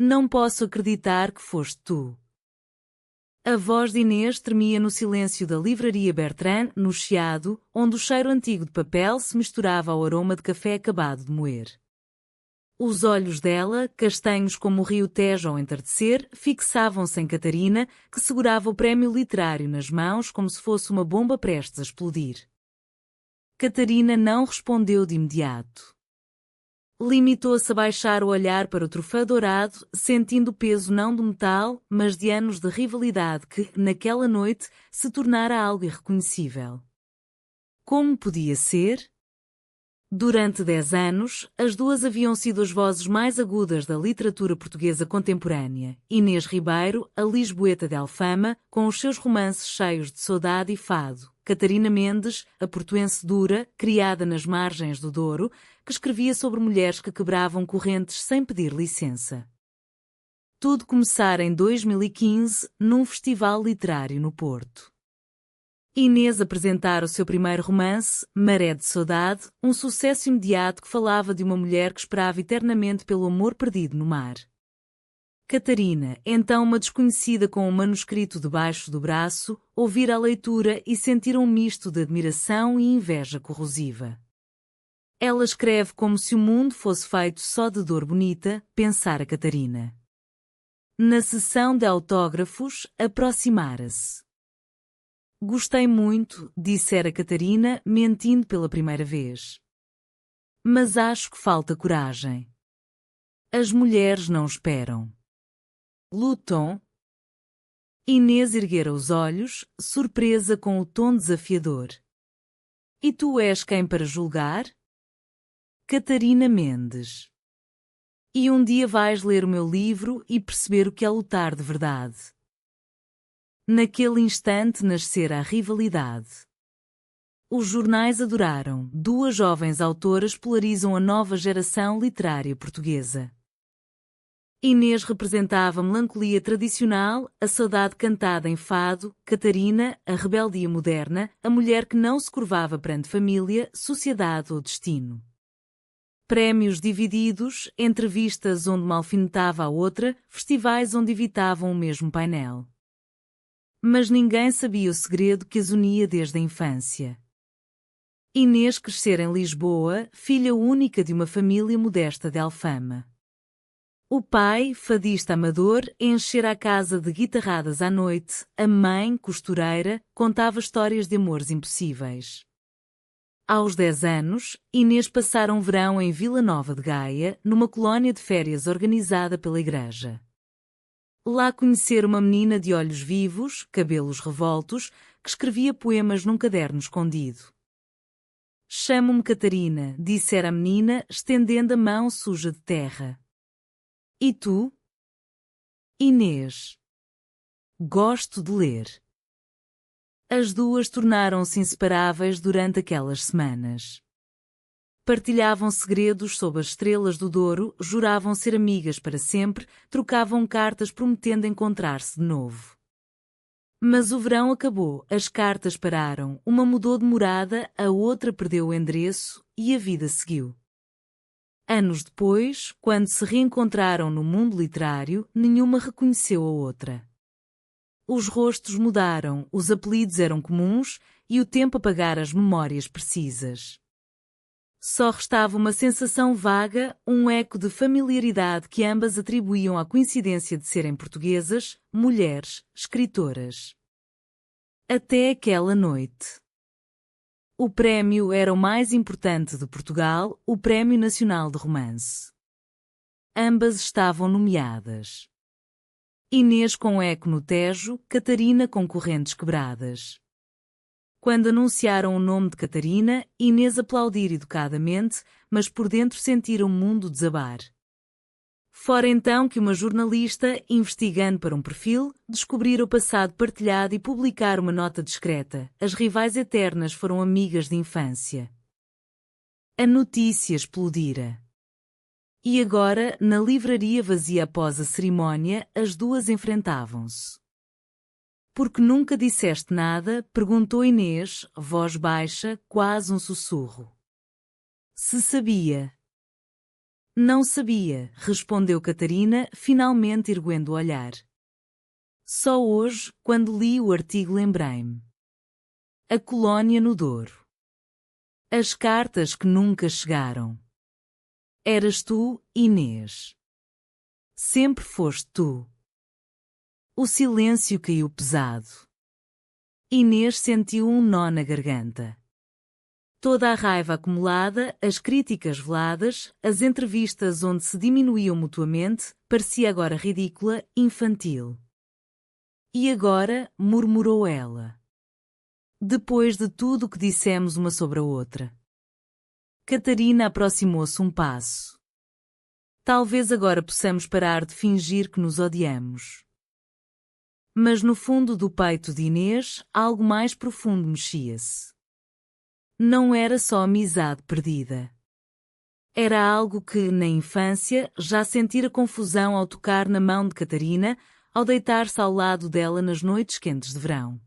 Não posso acreditar que foste tu. A voz de Inês tremia no silêncio da livraria Bertrand, no chiado, onde o cheiro antigo de papel se misturava ao aroma de café acabado de moer. Os olhos dela, castanhos como o rio Tejo ao entardecer, fixavam-se em Catarina, que segurava o prémio literário nas mãos como se fosse uma bomba prestes a explodir. Catarina não respondeu de imediato. Limitou-se a baixar o olhar para o troféu dourado, sentindo o peso não do metal, mas de anos de rivalidade que, naquela noite, se tornara algo irreconhecível. Como podia ser? Durante 10 anos, as duas haviam sido as vozes mais agudas da literatura portuguesa contemporânea. Inês Ribeiro, a Lisboeta de Alfama, com os seus romances cheios de saudade e fado. Catarina Mendes, a portuense dura, criada nas margens do Douro, que escrevia sobre mulheres que quebravam correntes sem pedir licença. Tudo começara em 2015, num festival literário no Porto. Inês apresentara o seu primeiro romance, Maré de Saudade, um sucesso imediato que falava de uma mulher que esperava eternamente pelo amor perdido no mar. Catarina, então uma desconhecida com um manuscrito debaixo do braço, ouvira a leitura e sentira um misto de admiração e inveja corrosiva. Ela escreve como se o mundo fosse feito só de dor bonita, pensara Catarina. Na sessão de autógrafos, aproximara-se. Gostei muito, dissera Catarina, mentindo pela primeira vez. Mas acho que falta coragem. As mulheres não esperam. Lutam. Inês erguera os olhos, surpresa com o tom desafiador. E tu és quem para julgar? Catarina Mendes. E um dia vais ler o meu livro e perceber o que é lutar de verdade. Naquele instante nascera a rivalidade. Os jornais adoraram, duas jovens autoras polarizam a nova geração literária portuguesa. Inês representava a melancolia tradicional, a saudade cantada em fado, Catarina, a rebeldia moderna, a mulher que não se curvava perante família, sociedade ou destino. Prémios divididos, entrevistas onde uma alfinetava a outra, festivais onde evitavam o mesmo painel. Mas ninguém sabia o segredo que as unia desde a infância. Inês crescera em Lisboa, filha única de uma família modesta de Alfama. O pai, fadista amador, enchera a casa de guitarradas à noite, a mãe, costureira, contava histórias de amores impossíveis. Aos 10 anos, Inês passara um verão em Vila Nova de Gaia, numa colónia de férias organizada pela igreja. Lá conhecera uma menina de olhos vivos, cabelos revoltos, que escrevia poemas num caderno escondido. Chamo-me Catarina, dissera a menina, estendendo a mão suja de terra. E tu? Inês. Gosto de ler. As duas tornaram-se inseparáveis durante aquelas semanas. Partilhavam segredos sob as estrelas do Douro, juravam ser amigas para sempre, trocavam cartas prometendo encontrar-se de novo. Mas o verão acabou, as cartas pararam, uma mudou de morada, a outra perdeu o endereço, e a vida seguiu. Anos depois, quando se reencontraram no mundo literário, nenhuma reconheceu a outra. Os rostos mudaram, os apelidos eram comuns, e o tempo apagara as memórias precisas. Só restava uma sensação vaga, um eco de familiaridade que ambas atribuíam à coincidência de serem portuguesas, mulheres, escritoras. Até aquela noite. O prémio era o mais importante de Portugal, o Prémio Nacional de Romance. Ambas estavam nomeadas. Inês com eco no Tejo, Catarina com correntes quebradas. Quando anunciaram o nome de Catarina, Inês aplaudira educadamente, mas por dentro sentira o mundo desabar. Fora então que uma jornalista, investigando para um perfil, descobrira o passado partilhado e publicara uma nota discreta. As rivais eternas foram amigas de infância. A notícia explodira. E agora, na livraria vazia após a cerimónia, as duas enfrentavam-se. Porque nunca disseste nada? Perguntou Inês, voz baixa, quase um sussurro. Se sabia. Não sabia, respondeu Catarina, finalmente erguendo o olhar. Só hoje, quando li o artigo, lembrei-me. A colónia no Douro. As cartas que nunca chegaram. Eras tu, Inês. Sempre foste tu. O silêncio caiu pesado. Inês sentiu um nó na garganta. Toda a raiva acumulada, as críticas veladas, as entrevistas onde se diminuíam mutuamente, parecia agora ridícula, infantil. E agora, murmurou ela. Depois de tudo o que dissemos uma sobre a outra. Catarina aproximou-se um passo. Talvez agora possamos parar de fingir que nos odiamos. Mas no fundo do peito de Inês, algo mais profundo mexia-se. Não era só amizade perdida. Era algo que, na infância, já sentira confusão ao tocar na mão de Catarina, ao deitar-se ao lado dela nas noites quentes de verão.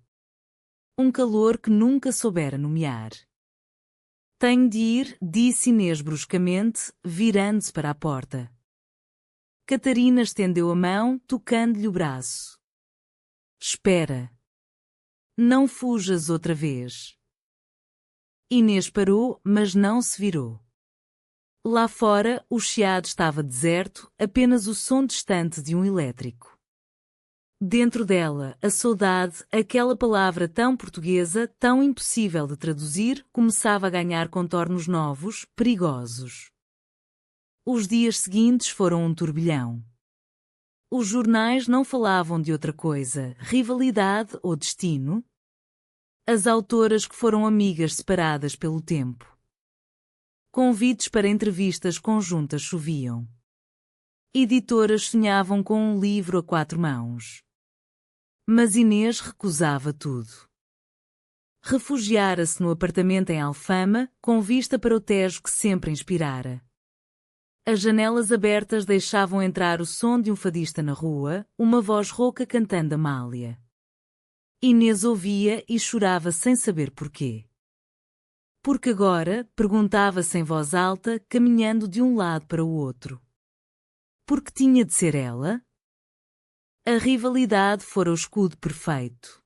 Um calor que nunca soubera nomear. Tenho de ir, disse Inês bruscamente, virando-se para a porta. Catarina estendeu a mão, tocando-lhe o braço. Espera. Não fujas outra vez. Inês parou, mas não se virou. Lá fora, o chiado estava deserto, apenas o som distante de um elétrico. Dentro dela, a saudade, aquela palavra tão portuguesa, tão impossível de traduzir, começava a ganhar contornos novos, perigosos. Os dias seguintes foram um turbilhão. Os jornais não falavam de outra coisa, rivalidade ou destino. As autoras que foram amigas separadas pelo tempo. Convites para entrevistas conjuntas choviam. Editoras sonhavam com um livro a 4 mãos. Mas Inês recusava tudo. Refugiara-se no apartamento em Alfama, com vista para o Tejo que sempre inspirara. As janelas abertas deixavam entrar o som de um fadista na rua, uma voz rouca cantando Amália. Inês ouvia e chorava sem saber porquê. Porque agora, perguntava-se em voz alta, caminhando de um lado para o outro. Porque tinha de ser ela? A rivalidade fora o escudo perfeito.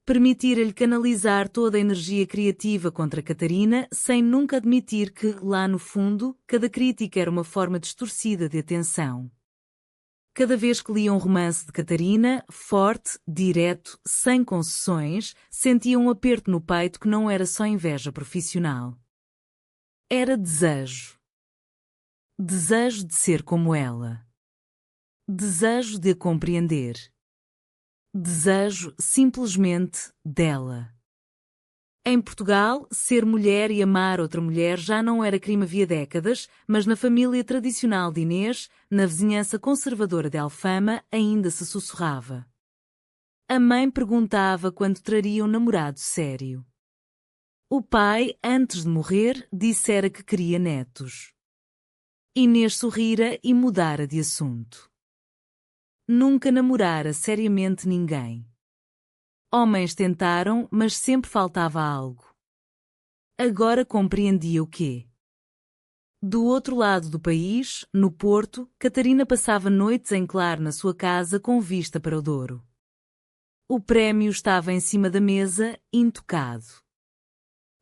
Permitira-lhe canalizar toda a energia criativa contra Catarina, sem nunca admitir que, lá no fundo, cada crítica era uma forma distorcida de atenção. Cada vez que lia um romance de Catarina, forte, direto, sem concessões, sentia um aperto no peito que não era só inveja profissional. Era desejo. Desejo de ser como ela. Desejo de a compreender. Desejo, simplesmente, dela. Em Portugal, ser mulher e amar outra mulher já não era crime havia décadas, mas na família tradicional de Inês, na vizinhança conservadora de Alfama, ainda se sussurrava. A mãe perguntava quando traria um namorado sério. O pai, antes de morrer, dissera que queria netos. Inês sorrira e mudara de assunto. Nunca namorara seriamente ninguém. Homens tentaram, mas sempre faltava algo. Agora compreendia o quê? Do outro lado do país, no Porto, Catarina passava noites em claro na sua casa com vista para o Douro. O prémio estava em cima da mesa, intocado.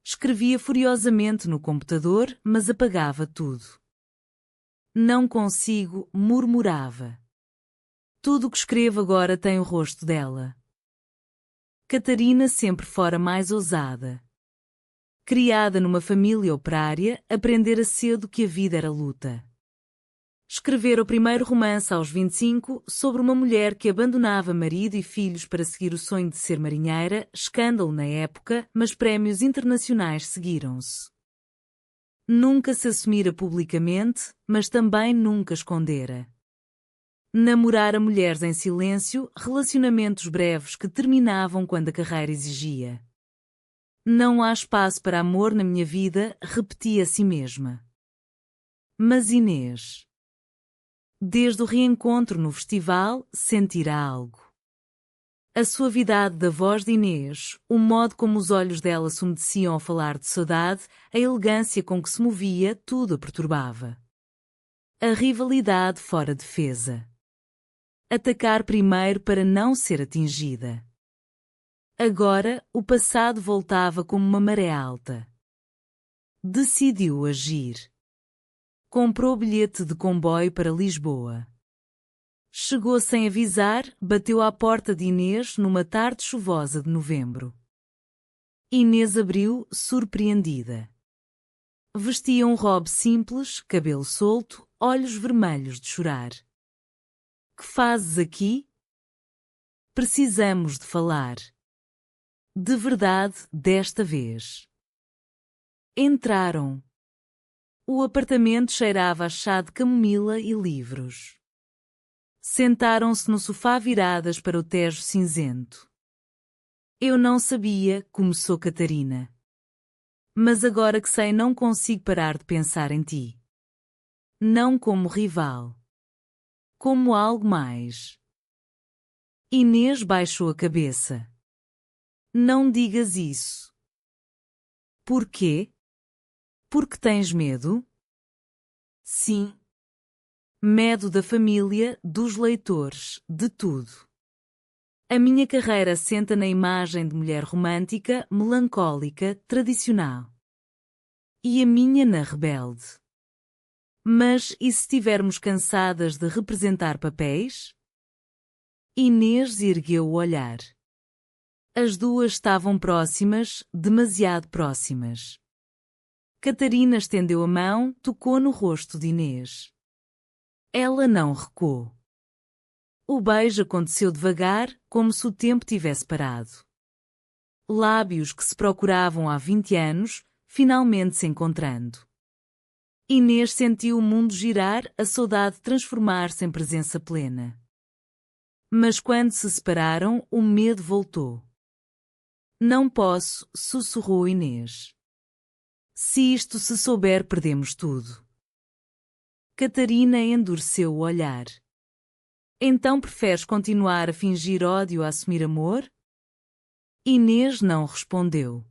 Escrevia furiosamente no computador, mas apagava tudo. Não consigo, murmurava. Tudo o que escrevo agora tem o rosto dela. Catarina sempre fora mais ousada. Criada numa família operária, aprendera cedo que a vida era luta. Escrevera o primeiro romance aos 25 sobre uma mulher que abandonava marido e filhos para seguir o sonho de ser marinheira, escândalo na época, mas prémios internacionais seguiram-se. Nunca se assumira publicamente, mas também nunca escondera. Namorara mulheres em silêncio, relacionamentos breves que terminavam quando a carreira exigia. Não há espaço para amor na minha vida, repetia a si mesma. Mas Inês. Desde o reencontro no festival, sentira algo. A suavidade da voz de Inês, o modo como os olhos dela se umedeciam ao falar de saudade, a elegância com que se movia, tudo a perturbava. A rivalidade fora defesa. Atacar primeiro para não ser atingida. Agora, o passado voltava como uma maré alta. Decidiu agir. Comprou bilhete de comboio para Lisboa. Chegou sem avisar, bateu à porta de Inês numa tarde chuvosa de novembro. Inês abriu, surpreendida. Vestia um robe simples, cabelo solto, olhos vermelhos de chorar. Que fazes aqui? Precisamos de falar. De verdade, desta vez. Entraram. O apartamento cheirava a chá de camomila e livros. Sentaram-se no sofá viradas para o Tejo cinzento. Eu não sabia, começou Catarina. Mas agora que sei não consigo parar de pensar em ti. Não como rival. Como algo mais. Inês baixou a cabeça. Não digas isso. Por quê? Porque tens medo? Sim. Medo da família, dos leitores, de tudo. A minha carreira assenta na imagem de mulher romântica, melancólica, tradicional. E a minha na rebelde. Mas e se estivermos cansadas de representar papéis? Inês ergueu o olhar. As duas estavam próximas, demasiado próximas. Catarina estendeu a mão, tocou no rosto de Inês. Ela não recuou. O beijo aconteceu devagar, como se o tempo tivesse parado. Lábios que se procuravam há 20 anos, finalmente se encontrando. Inês sentiu o mundo girar, a saudade transformar-se em presença plena. Mas quando se separaram, o medo voltou. Não posso, sussurrou Inês. Se isto se souber, perdemos tudo. Catarina endureceu o olhar. Então preferes continuar a fingir ódio a assumir amor? Inês não respondeu.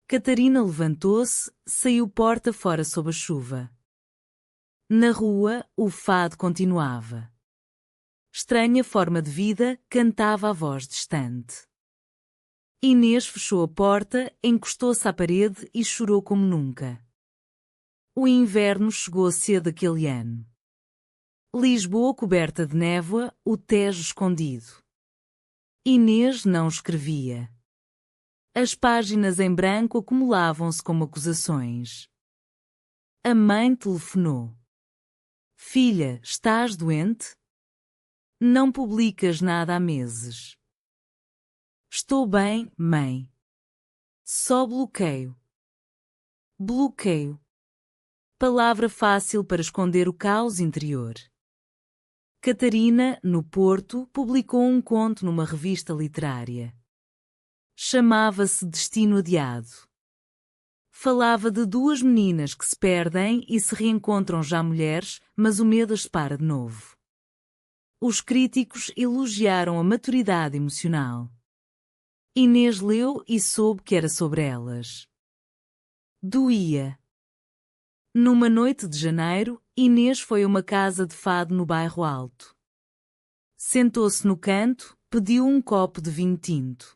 Catarina levantou-se, saiu porta fora sob a chuva. Na rua, o fado continuava. Estranha forma de vida, cantava a voz distante. Inês fechou a porta, encostou-se à parede e chorou como nunca. O inverno chegou cedo aquele ano. Lisboa coberta de névoa, o Tejo escondido. Inês não escrevia. As páginas em branco acumulavam-se como acusações. A mãe telefonou. Filha, estás doente? Não publicas nada há meses. Estou bem, mãe. Só bloqueio. Bloqueio. Palavra fácil para esconder o caos interior. Catarina, no Porto, publicou um conto numa revista literária. Chamava-se Destino Adiado. Falava de duas meninas que se perdem e se reencontram já mulheres, mas o medo as separa de novo. Os críticos elogiaram a maturidade emocional. Inês leu e soube que era sobre elas. Doía. Numa noite de janeiro, Inês foi a uma casa de fado no bairro Alto. Sentou-se no canto, pediu um copo de vinho tinto.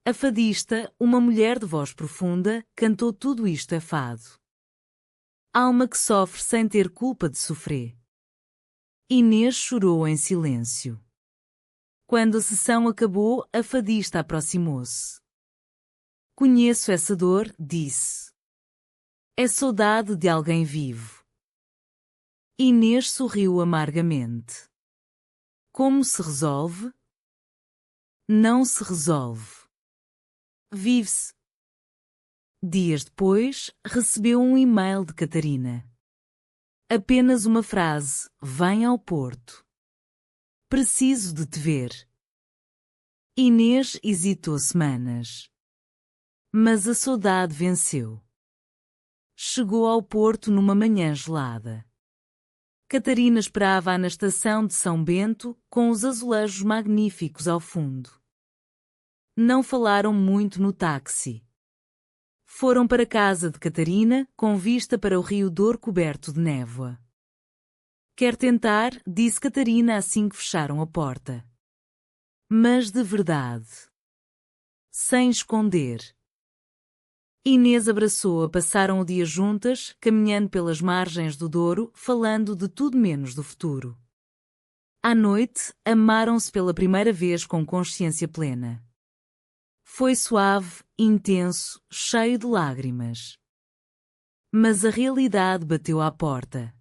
A fadista, uma mulher de voz profunda, cantou Tudo Isto é Fado. Alma que sofre sem ter culpa de sofrer. Inês chorou em silêncio. Quando a sessão acabou, a fadista aproximou-se. Conheço essa dor, disse. É saudade de alguém vivo. Inês sorriu amargamente. Como se resolve? Não se resolve. Vive-se. Dias depois, recebeu um e-mail de Catarina. Apenas uma frase: vem ao Porto. Preciso de te ver. Inês hesitou semanas. Mas a saudade venceu. Chegou ao Porto numa manhã gelada. Catarina esperava-a na estação de São Bento, com os azulejos magníficos ao fundo. Não falaram muito no táxi. Foram para a casa de Catarina, com vista para o Rio Douro coberto de névoa. Quer tentar, disse Catarina assim que fecharam a porta. Mas de verdade. Sem esconder. Inês abraçou-a, passaram o dia juntas, caminhando pelas margens do Douro, falando de tudo menos do futuro. À noite, amaram-se pela primeira vez com consciência plena. Foi suave, intenso, cheio de lágrimas. Mas a realidade bateu à porta.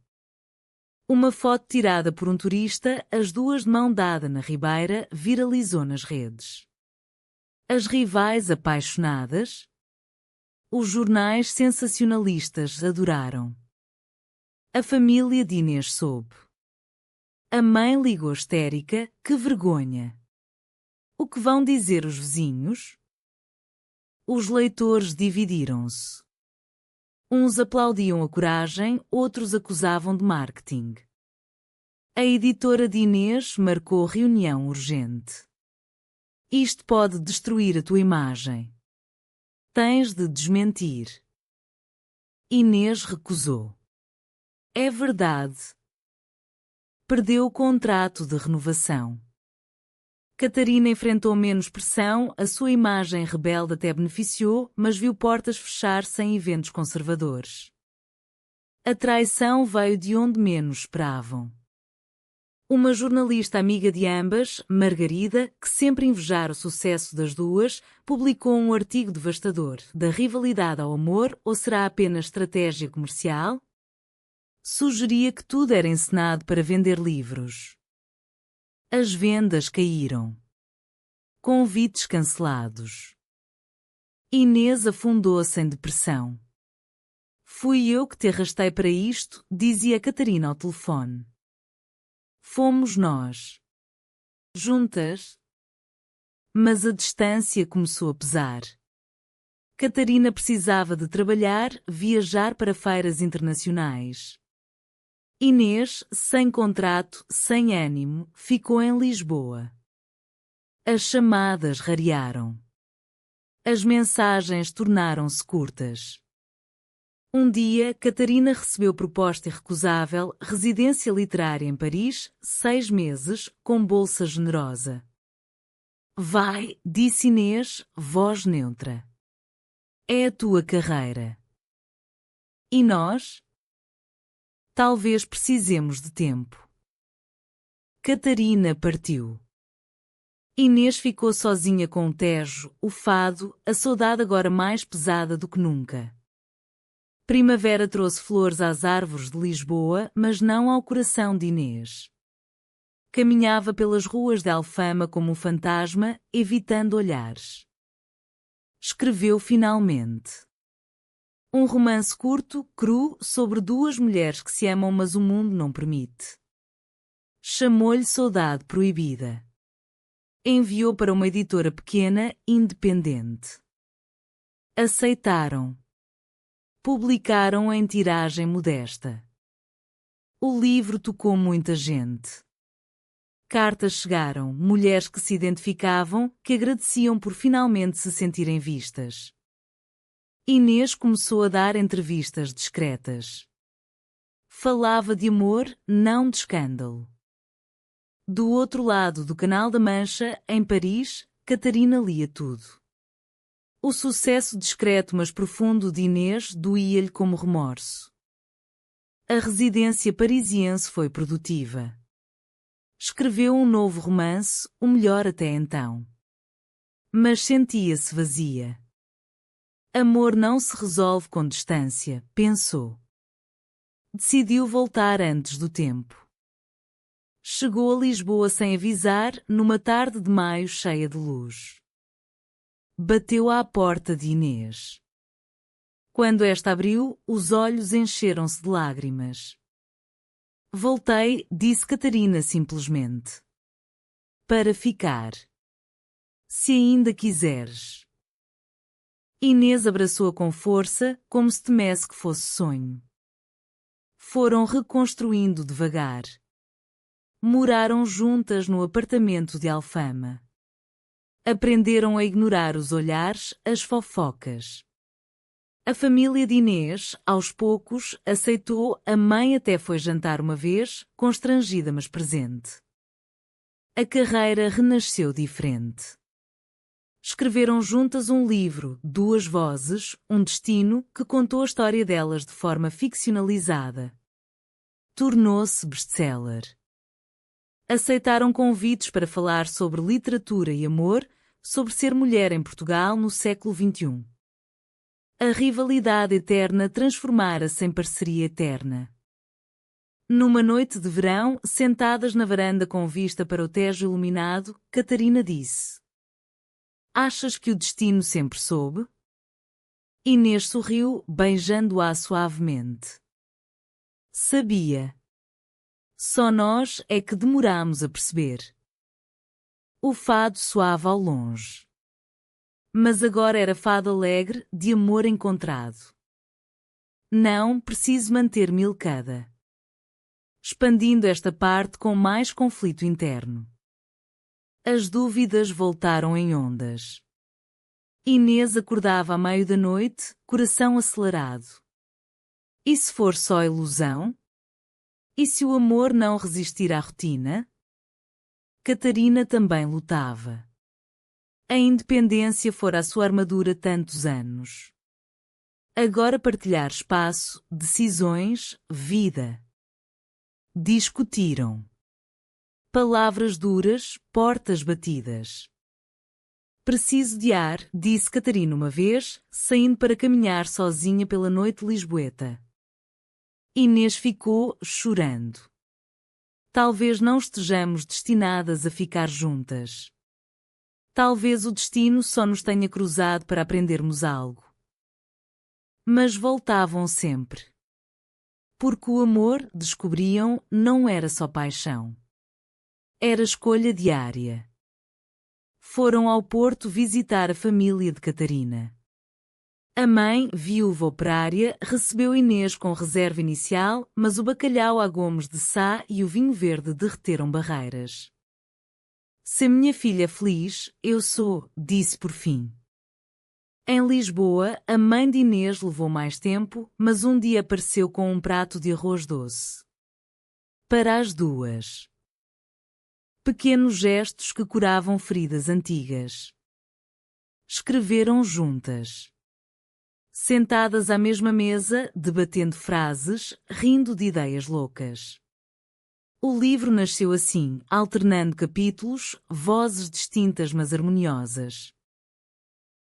Uma foto tirada por um turista, as duas de mão dada na ribeira, viralizou nas redes. As rivais apaixonadas? Os jornais sensacionalistas adoraram. A família de Inês soube. A mãe ligou histérica, que vergonha. O que vão dizer os vizinhos? Os leitores dividiram-se. Uns aplaudiam a coragem, outros acusavam de marketing. A editora de Inês marcou reunião urgente. Isto pode destruir a tua imagem. Tens de desmentir. Inês recusou. É verdade. Perdeu o contrato de renovação. Catarina enfrentou menos pressão, a sua imagem rebelde até beneficiou, mas viu portas fechar-se em eventos conservadores. A traição veio de onde menos esperavam. Uma jornalista amiga de ambas, Margarida, que sempre invejara o sucesso das duas, publicou um artigo devastador: da rivalidade ao amor, ou será apenas estratégia comercial? Sugeria que tudo era encenado para vender livros. As vendas caíram. Convites cancelados. Inês afundou-se em depressão. Fui eu que te arrastei para isto, dizia Catarina ao telefone. Fomos nós. Juntas. Mas a distância começou a pesar. Catarina precisava de trabalhar, viajar para feiras internacionais. Inês, sem contrato, sem ânimo, ficou em Lisboa. As chamadas rarearam. As mensagens tornaram-se curtas. Um dia, Catarina recebeu proposta irrecusável, residência literária em Paris, 6 meses, com bolsa generosa. Vai, disse Inês, voz neutra. É a tua carreira. E nós? Talvez precisemos de tempo. Catarina partiu. Inês ficou sozinha com o Tejo, o fado, a saudade agora mais pesada do que nunca. Primavera trouxe flores às árvores de Lisboa, mas não ao coração de Inês. Caminhava pelas ruas de Alfama como um fantasma, evitando olhares. Escreveu finalmente. Um romance curto, cru, sobre duas mulheres que se amam mas o mundo não permite. Chamou-lhe Saudade Proibida. Enviou para uma editora pequena, independente. Aceitaram. Publicaram em tiragem modesta. O livro tocou muita gente. Cartas chegaram, mulheres que se identificavam, que agradeciam por finalmente se sentirem vistas. Inês começou a dar entrevistas discretas. Falava de amor, não de escândalo. Do outro lado do Canal da Mancha, em Paris, Catarina lia tudo. O sucesso discreto mas profundo de Inês doía-lhe como remorso. A residência parisiense foi produtiva. Escreveu um novo romance, o melhor até então. Mas sentia-se vazia. Amor não se resolve com distância, pensou. Decidiu voltar antes do tempo. Chegou a Lisboa sem avisar, numa tarde de maio cheia de luz. Bateu à porta de Inês. Quando esta abriu, os olhos encheram-se de lágrimas. Voltei, disse Catarina simplesmente. Para ficar. Se ainda quiseres. Inês abraçou-a com força, como se temesse que fosse sonho. Foram reconstruindo devagar. Moraram juntas no apartamento de Alfama. Aprenderam a ignorar os olhares, as fofocas. A família de Inês, aos poucos, aceitou, a mãe até foi jantar uma vez, constrangida mas presente. A carreira renasceu diferente. Escreveram juntas um livro, Duas Vozes, um destino, que contou a história delas de forma ficcionalizada. Tornou-se best-seller. Aceitaram convites para falar sobre literatura e amor, sobre ser mulher em Portugal no século XXI. A rivalidade eterna transformara-se em parceria eterna. Numa noite de verão, sentadas na varanda com vista para o Tejo iluminado, Catarina disse: "Achas que o destino sempre soube?" Inês sorriu, beijando-a suavemente. Sabia. Só nós é que demoramos a perceber. O fado soava ao longe. Mas agora era fado alegre, de amor encontrado. Não preciso manter-me ilcada. Expandindo esta parte com mais conflito interno. As dúvidas voltaram em ondas. Inês acordava à meio da noite, coração acelerado. E se for só ilusão? E se o amor não resistir à rotina? Catarina também lutava. A independência fora a sua armadura tantos anos. Agora partilhar espaço, decisões, vida. Discutiram. Palavras duras, portas batidas. "Preciso de ar", disse Catarina uma vez, saindo para caminhar sozinha pela noite lisboeta. Inês ficou, chorando. Talvez não estejamos destinadas a ficar juntas. Talvez o destino só nos tenha cruzado para aprendermos algo. Mas voltavam sempre. Porque o amor, descobriam, não era só paixão. Era escolha diária. Foram ao Porto visitar a família de Catarina. A mãe, viúva operária, recebeu Inês com reserva inicial, mas o bacalhau a Gomes de Sá e o vinho verde derreteram barreiras. "Se a minha filha é feliz, eu sou", disse por fim. Em Lisboa, a mãe de Inês levou mais tempo, mas um dia apareceu com um prato de arroz doce. Para as duas. Pequenos gestos que curavam feridas antigas. Escreveram juntas. Sentadas à mesma mesa, debatendo frases, rindo de ideias loucas. O livro nasceu assim, alternando capítulos, vozes distintas mas harmoniosas.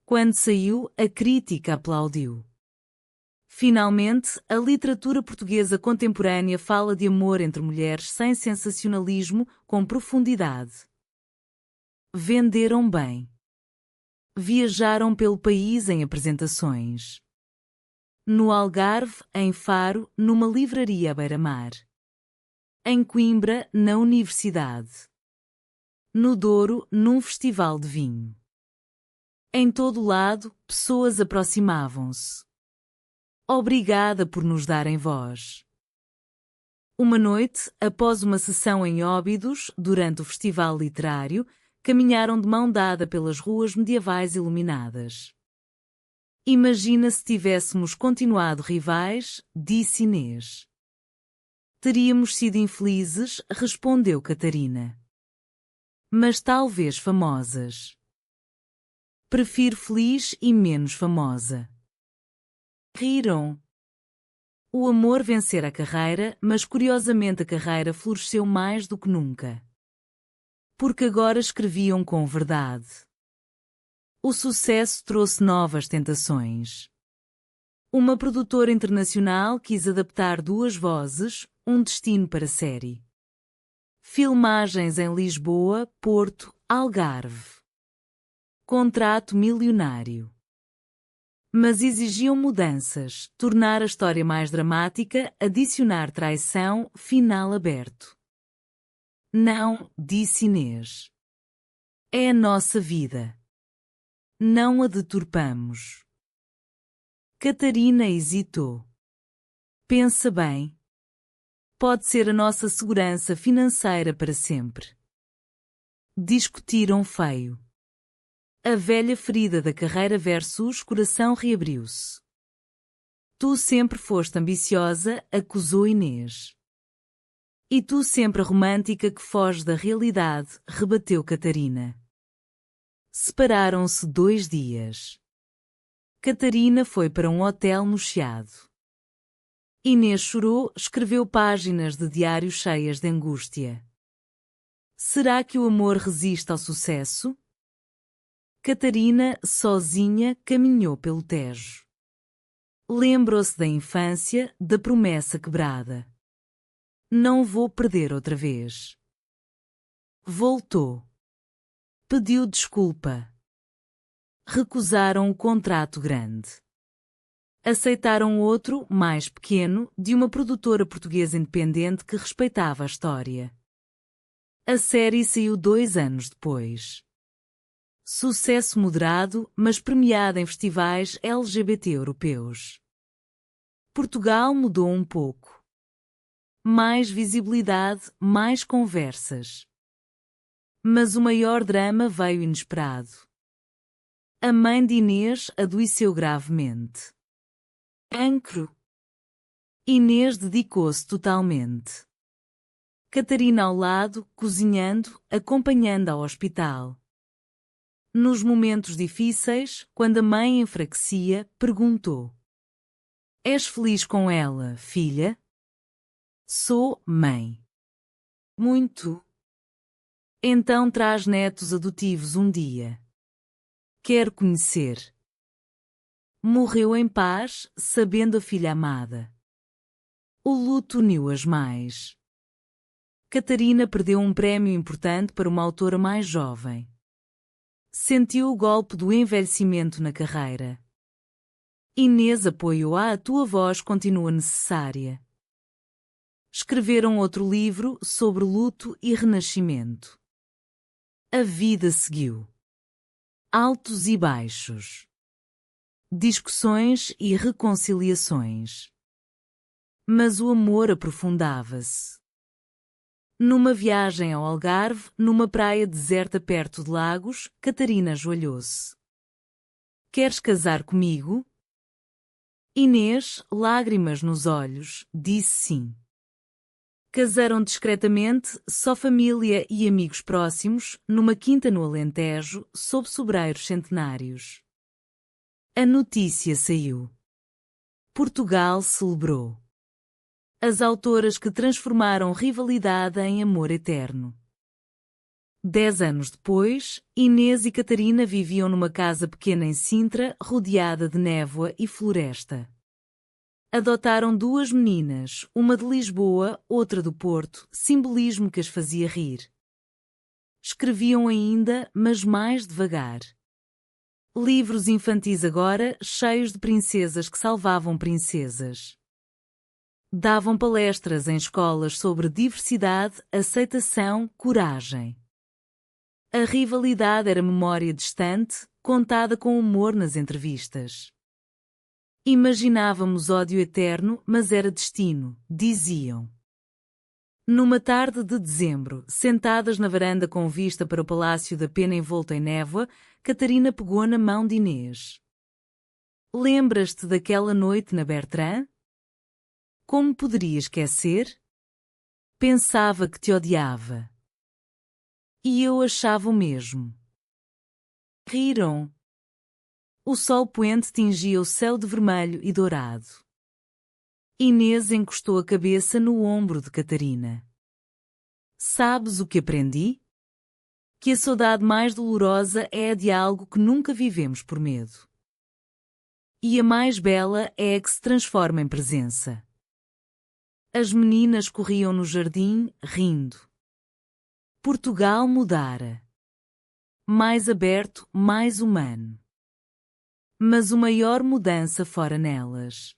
Quando saiu, a crítica aplaudiu. Finalmente, a literatura portuguesa contemporânea fala de amor entre mulheres sem sensacionalismo, com profundidade. Venderam bem. Viajaram pelo país em apresentações. No Algarve, em Faro, numa livraria à beira-mar. Em Coimbra, na universidade. No Douro, num festival de vinho. Em todo lado, pessoas aproximavam-se. Obrigada por nos darem voz. Uma noite, após uma sessão em Óbidos, durante o festival literário, caminharam de mão dada pelas ruas medievais iluminadas. "Imagina se tivéssemos continuado rivais", disse Inês. "Teríamos sido infelizes", respondeu Catarina. "Mas talvez famosas. Prefiro feliz e menos famosa." Riram. O amor vencera a carreira, mas curiosamente a carreira floresceu mais do que nunca. Porque agora escreviam com verdade. O sucesso trouxe novas tentações. Uma produtora internacional quis adaptar Duas Vozes, um destino para série. Filmagens em Lisboa, Porto, Algarve. Contrato milionário. Mas exigiam mudanças, tornar a história mais dramática, adicionar traição, final aberto. "Não", disse Inês. "É a nossa vida. Não a deturpamos." Catarina hesitou. "Pensa bem. Pode ser a nossa segurança financeira para sempre." Discutiram feio. A velha ferida da carreira versus coração reabriu-se. Tu sempre foste ambiciosa, acusou Inês. E tu sempre a romântica que foge da realidade, rebateu Catarina. Separaram-se 2 dias. Catarina foi para um hotel no Chiado. Inês chorou, escreveu páginas de diário cheias de angústia. Será que o amor resiste ao sucesso? Catarina, sozinha, caminhou pelo Tejo. Lembrou-se da infância, da promessa quebrada. Não vou perder outra vez. Voltou. Pediu desculpa. Recusaram o contrato grande. Aceitaram outro, mais pequeno, de uma produtora portuguesa independente que respeitava a história. A série saiu 2 anos depois. Sucesso moderado, mas premiada em festivais LGBT europeus. Portugal mudou um pouco. Mais visibilidade, mais conversas. Mas o maior drama veio inesperado. A mãe de Inês adoeceu gravemente. Cancro. Inês dedicou-se totalmente. Catarina ao lado, cozinhando, acompanhando ao hospital. Nos momentos difíceis, quando a mãe enfraquecia, perguntou: És feliz com ela, filha? Sou, mãe. Muito. Então traz netos adotivos um dia. Quero conhecer. Morreu em paz, sabendo a filha amada. O luto uniu-as mais. Catarina perdeu um prémio importante para uma autora mais jovem. Sentiu o golpe do envelhecimento na carreira. Inês apoiou-a, a tua voz continua necessária. Escreveram outro livro sobre luto e renascimento. A vida seguiu. Altos e baixos. Discussões e reconciliações. Mas o amor aprofundava-se. Numa viagem ao Algarve, numa praia deserta perto de Lagos, Catarina ajoelhou-se. Queres casar comigo? Inês, lágrimas nos olhos, disse sim. Casaram discretamente, só família e amigos próximos, numa quinta no Alentejo, sob sobreiros centenários. A notícia saiu. Portugal celebrou. As autoras que transformaram rivalidade em amor eterno. 10 anos depois, Inês e Catarina viviam numa casa pequena em Sintra, rodeada de névoa e floresta. Adotaram 2 meninas, uma de Lisboa, outra do Porto, simbolismo que as fazia rir. Escreviam ainda, mas mais devagar. Livros infantis agora, cheios de princesas que salvavam princesas. Davam palestras em escolas sobre diversidade, aceitação, coragem. A rivalidade era memória distante, contada com humor nas entrevistas. Imaginávamos ódio eterno, mas era destino, diziam. Numa tarde de dezembro, sentadas na varanda com vista para o Palácio da Pena envolto em névoa, Catarina pegou na mão de Inês. Lembras-te daquela noite na Bertrand? Como poderia esquecer? Pensava que te odiava. E eu achava o mesmo. Riram. O sol poente tingia o céu de vermelho e dourado. Inês encostou a cabeça no ombro de Catarina. Sabes o que aprendi? Que a saudade mais dolorosa é a de algo que nunca vivemos por medo. E a mais bela é a que se transforma em presença. As meninas corriam no jardim, rindo. Portugal mudara. Mais aberto, mais humano. Mas a maior mudança fora nelas.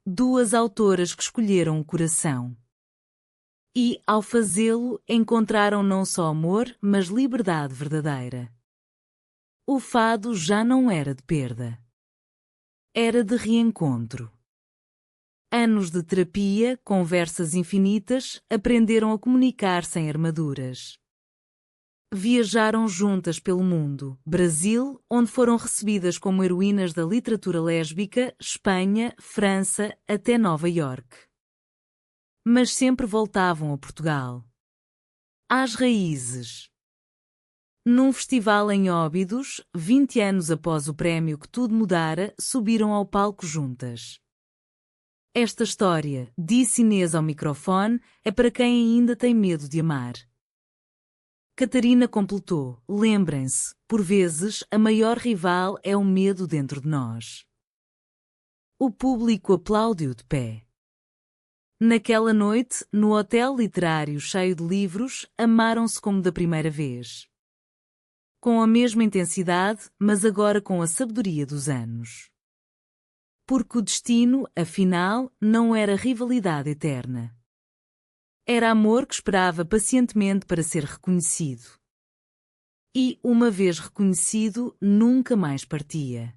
2 autoras que escolheram o coração. E, ao fazê-lo, encontraram não só amor, mas liberdade verdadeira. O fado já não era de perda. Era de reencontro. Anos de terapia, conversas infinitas, aprenderam a comunicar sem armaduras. Viajaram juntas pelo mundo. Brasil, onde foram recebidas como heroínas da literatura lésbica, Espanha, França, até Nova York. Mas sempre voltavam a Portugal. Às raízes. Num festival em Óbidos, 20 anos após o prémio Que Tudo Mudara, subiram ao palco juntas. Esta história, disse Inês ao microfone, é para quem ainda tem medo de amar. Catarina completou: lembrem-se, por vezes, a maior rival é o medo dentro de nós. O público aplaudiu de pé. Naquela noite, no hotel literário cheio de livros, amaram-se como da primeira vez. Com a mesma intensidade, mas agora com a sabedoria dos anos. Porque o destino, afinal, não era rivalidade eterna. Era amor que esperava pacientemente para ser reconhecido. E, uma vez reconhecido, nunca mais partia.